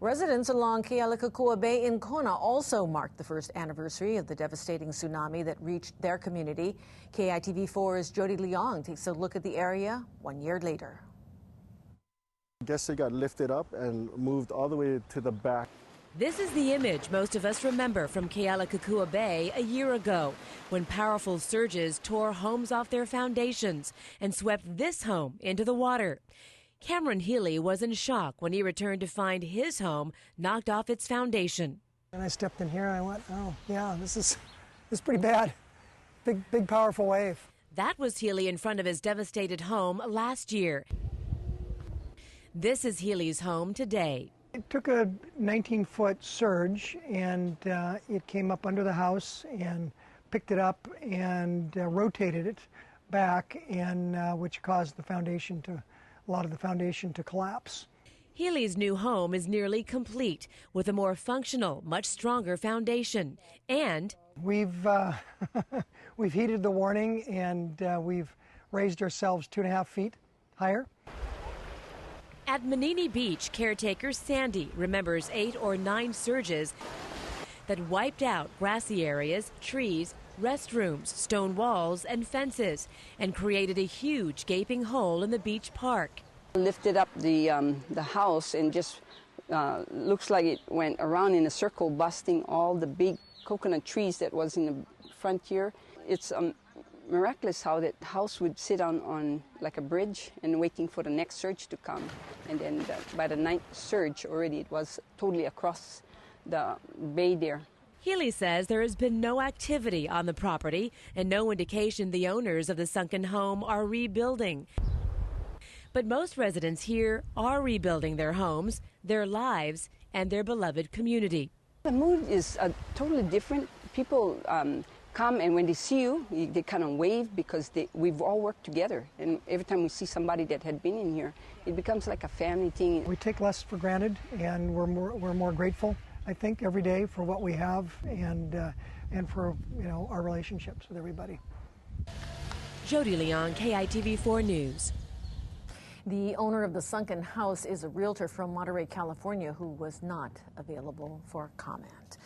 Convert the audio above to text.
Residents along Kealakekua Bay in Kona also marked the first anniversary of the devastating tsunami that reached their community. KITV4's Jody Leong takes a look at the area 1 year later. I guess it got lifted up and moved all the way to the back. This is the image most of us remember from Kealakekua Bay a year ago, when powerful surges tore homes off their foundations and swept this home into the water. Cameron Healy was in shock when he returned to find his home knocked off its foundation. And I stepped in here and I went, oh yeah, this is pretty bad. Big powerful wave. That was Healy in front of his devastated home last year. This is Healy's home today. It took a 19-foot surge and it came up under the house and picked it up and rotated it back, and which caused a lot of the foundation to collapse. Healy's new home is nearly complete with a more functional, much stronger foundation. And we've heeded the warning and we've raised ourselves 2.5 feet higher. At Manini Beach, caretaker Sandy remembers 8 or 9 surges that wiped out grassy areas, trees, restrooms, stone walls, and fences, and created a huge gaping hole in the beach park. Lifted up the house and just looks like it went around in a circle, busting all the big coconut trees that was in the front here. It's miraculous how that house would sit on like a bridge and waiting for the next surge to come. And then by the 9th surge already it was totally across the bay there. Healy says there has been no activity on the property and no indication the owners of the sunken home are rebuilding. But most residents here are rebuilding their homes, their lives, and their beloved community. The mood is totally different. People come, and when they see you, they kind of wave because we've all worked together. And every time we see somebody that had been in here, it becomes like a family thing. We take less for granted, and we're more grateful, I think, every day for what we have and for our relationships with everybody. Jody Leong, KITV4 News. The owner of the sunken house is a realtor from Monterey, California, who was not available for comment.